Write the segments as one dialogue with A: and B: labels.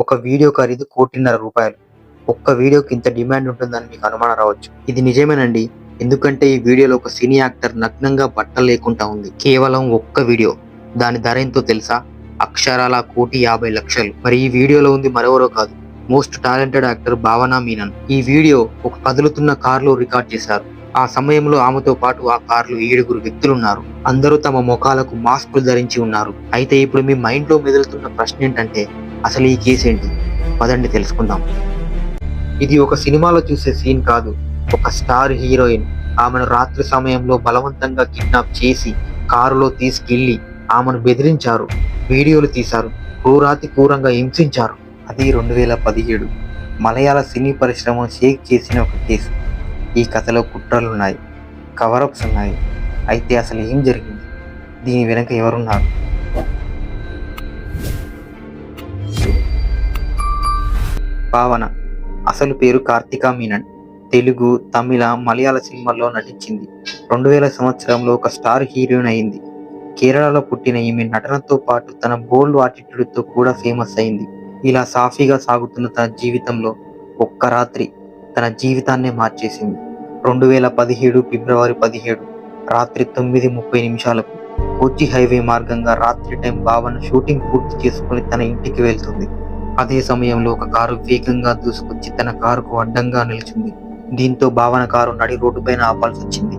A: ఒక వీడియో ఖరీదు ₹1,50,00,000. ఒక్క వీడియోకి ఇంత డిమాండ్ ఉంటుందని మీకు అనుమానం రావచ్చు. ఇది నిజమేనండి. ఎందుకంటే ఈ వీడియోలో ఒక సినీ యాక్టర్ నగ్నంగా బట్టలు లేకుండా ఉంది. కేవలం ఒక్క వీడియో. దాని ధర ఎంతో తెలుసా? అక్షరాల ₹1,50,00,000. మరి ఈ వీడియోలో ఉంది మరెవరో కాదు, మోస్ట్ టాలెంటెడ్ యాక్టర్ భావన మీనన్. ఈ వీడియో ఒక కదులుతున్న కారులో రికార్డ్ చేశారు. ఆ సమయంలో ఆమెతో పాటు ఆ కారులో 7 వ్యక్తులున్నారు. అందరూ తమ ముఖాలకు మాస్కులు ధరించి ఉన్నారు. అయితే ఇప్పుడు మీ మైండ్ లో మెదులుతున్న ప్రశ్న ఏంటంటే, అసలు ఈ కేసు ఏంటి? పదండి తెలుసుకుందాం. ఇది ఒక సినిమాలో చూసే సీన్ కాదు. ఒక స్టార్ హీరోయిన్ ఆమెను రాత్రి సమయంలో బలవంతంగా కిడ్నాప్ చేసి కారులో తీసుకెళ్లి ఆమెను బెదిరించారు, వీడియోలు తీశారు, క్రూరాతి క్రూరంగా హింసించారు. అది 2017 మలయాళ సినీ పరిశ్రమను షేక్ చేసిన ఒక కేసు. ఈ కథలో కుట్రలున్నాయి, కవరప్స్ ఉన్నాయి. అయితే అసలు ఏం జరిగింది? దీని వెనుక ఎవరున్నారు? భావన అసలు పేరు కార్తికా మీనన్. తెలుగు, తమిళ, మలయాళ సినిమాల్లో నటించింది. 2000 సంవత్సరంలో ఒక స్టార్ హీరోయిన్ అయింది. కేరళలో పుట్టిన ఈమె నటనతో పాటు తన బోల్డ్ యాటిట్యూడ్ తో కూడా ఫేమస్ అయింది. ఇలా సాఫీగా సాగుతున్న తన జీవితంలో ఒక్క రాత్రి తన జీవితాన్నే మార్చేసింది. 2017 ఫిబ్రవరి 17 రాత్రి 9:30 కొచ్చి హైవే మార్గంగా రాత్రి టైం భావన షూటింగ్ పూర్తి చేసుకుని తన ఇంటికి వెళ్తుంది. అదే సమయంలో ఒక కారు వేగంగా దూసుకొచ్చి తన కారుకు అడ్డంగా నిలిచింది. దీంతో భావన కారు నడి రోడ్డు పైన ఆపాల్సి వచ్చింది.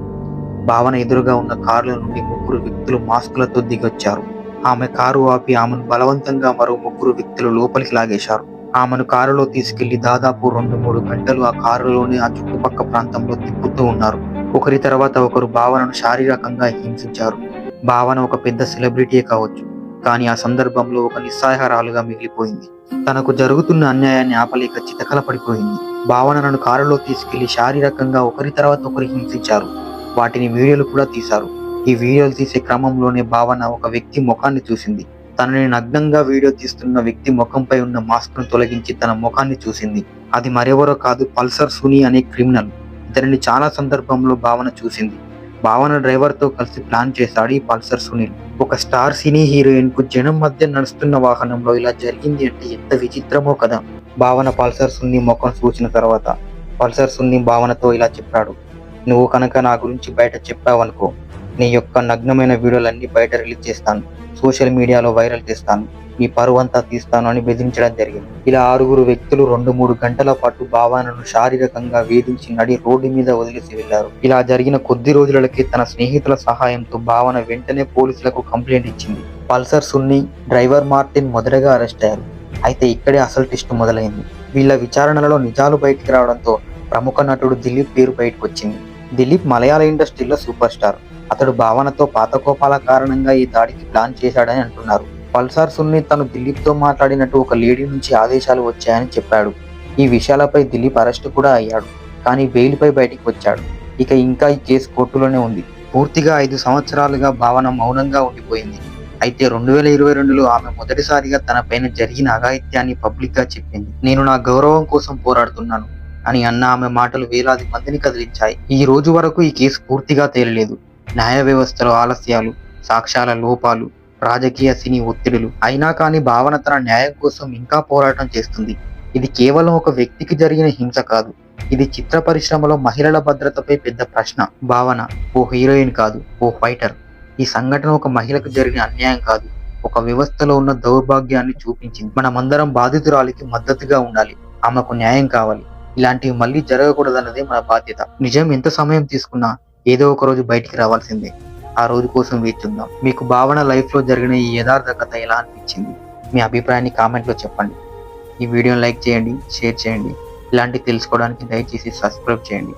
A: భావన ఎదురుగా ఉన్న కారుల నుండి 3 వ్యక్తులు మాస్కులతో దిగొచ్చారు. ఆమె కారు ఆపి ఆమెను బలవంతంగా మరో 3 వ్యక్తులు లోపలికి లాగేశారు. ఆమెను కారులో తీసుకెళ్లి దాదాపు 2-3 గంటలు ఆ కారులోనే ఆ చుట్టుపక్క ప్రాంతంలో తిప్పుతూ ఉన్నారు. ఒకరి తర్వాత ఒకరు భావనను శారీరకంగా హింసించారు. భావన ఒక పెద్ద సెలబ్రిటీయే కావచ్చు, కానీ ఆ సందర్భంలో ఒక నిస్సహాయరాలుగా మిగిలిపోయింది. తనకు జరుగుతున్న అన్యాయాన్ని ఆపలేక చితకల పడిపోయింది. భావనను కారులో తీసుకెళ్లి శారీరకంగా ఒకరి తర్వాత ఒకరు హింసించారు. వాటిని వీడియోలు కూడా తీశారు. ఈ వీడియోలు తీసే క్రమంలోనే భావన ఒక వ్యక్తి ముఖాన్ని చూసింది. తనని నగ్నంగా వీడియో తీస్తున్న వ్యక్తి ముఖంపై ఉన్న మాస్క్ ను తొలగించి తన ముఖాన్ని చూసింది. అది మరెవరో కాదు, పల్సర్ సునీ అనే క్రిమినల్. ఇతనిని చాలా సందర్భంలో భావన చూసింది. భావన డ్రైవర్ తో కలిసి ప్లాన్ చేశాడు ఈ పల్సర్ సునీల్. ఒక స్టార్ సినీ హీరోయిన్ కు జనం మధ్య నడుస్తున్న వాహనంలో ఇలా జరిగింది అంటే ఎంత విచిత్రమో కదా. భావన పల్సర్ సున్నీ ముఖం చూసిన తర్వాత పల్సర్ సున్నీ భావనతో ఇలా చెప్పాడు, నువ్వు కనుక నా గురించి బయట చెప్పావనుకో, నీ యొక్క నగ్నమైన వీడియోలన్నీ బయట రిలీజ్ చేస్తాను, సోషల్ మీడియాలో వైరల్ చేస్తాను, నీ పరువంతా తీస్తాను అని బెదిరించడం జరిగింది. ఇలా 6 వ్యక్తులు 2-3 గంటల పాటు భావనను శారీరకంగా వేధించి నడి రోడ్డు మీద వదిలేసి వెళ్లారు. ఇలా జరిగిన కొద్ది రోజులకే తన స్నేహితుల సహాయంతో భావన వెంటనే పోలీసులకు కంప్లైంట్ ఇచ్చింది. పల్సర్ సున్నీ, డ్రైవర్ మార్టిన్ మొదటగా అరెస్ట్ అయ్యారు. అయితే ఇక్కడే అసలు ట్విస్ట్ మొదలైంది. వీళ్ళ విచారణలలో నిజాలు బయటికి రావడంతో ప్రముఖ నటుడు దిలీప్ పేరు బయటకు వచ్చింది. దిలీప్ మలయాళ ఇండస్ట్రీలో సూపర్ స్టార్. అతడు భావనతో పాత కోపాల కారణంగా ఈ దాడికి ప్లాన్ చేశాడని అంటున్నారు. పల్సర్ సున్నీ తను దిలీప్ తో మాట్లాడినట్టు ఒక లేడీ నుంచి ఆదేశాలు వచ్చాయని చెప్పాడు. ఈ విషయాలపై దిలీప్ అరెస్ట్ కూడా అయ్యాడు, కానీ బెయిల్ పై బయటికి వచ్చాడు. ఇంకా ఈ కేసు కోర్టులోనే ఉంది. పూర్తిగా 5 సంవత్సరాలుగా భావన మౌనంగా ఉండిపోయింది. అయితే 2022లో ఆమె మొదటిసారిగా తన పైన జరిగిన అఘాయిత్యాన్ని పబ్లిక్ గా చెప్పింది. నేను నా గౌరవం కోసం పోరాడుతున్నాను అని అన్న ఆమె మాటలు వేలాది మందిని కదిలించాయి. ఈ రోజు వరకు ఈ కేసు పూర్తిగా తేలలేదు. న్యాయ వ్యవస్థలో ఆలస్యాలు, సాక్ష్యాల లోపాలు, రాజకీయ సినీ ఒత్తిడులు అయినా కానీ భావన తన న్యాయం కోసం ఇంకా పోరాటం చేస్తుంది. ఇది కేవలం ఒక వ్యక్తికి జరిగిన హింస కాదు, ఇది చిత్ర పరిశ్రమలో మహిళల భద్రతపై పెద్ద ప్రశ్న. భావన ఓ హీరోయిన్ కాదు, ఓ ఫైటర్. ఈ సంఘటన ఒక మహిళకు జరిగిన అన్యాయం కాదు, ఒక వ్యవస్థలో ఉన్న దౌర్భాగ్యాన్ని చూపించింది. మనమందరం బాధితురాలికి మద్దతుగా ఉండాలి. ఆమెకు న్యాయం కావాలి. ఇలాంటివి మళ్ళీ జరగకూడదన్నదే మన బాధ్యత. నిజం ఎంత సమయం తీసుకున్నా ఏదో ఒక రోజు బయటికి రావాల్సిందే. ఆ రోజు కోసం వేచి చూద్దాం. మీకు భావన లైఫ్ లో జరిగిన ఈ యథార్థ కథ ఎలా అనిపించింది? మీ అభిప్రాయాన్ని కామెంట్ లో చెప్పండి. ఈ వీడియోని లైక్ చేయండి, షేర్ చేయండి. ఇలాంటివి తెలుసుకోవడానికి దయచేసి సబ్స్క్రైబ్ చేయండి.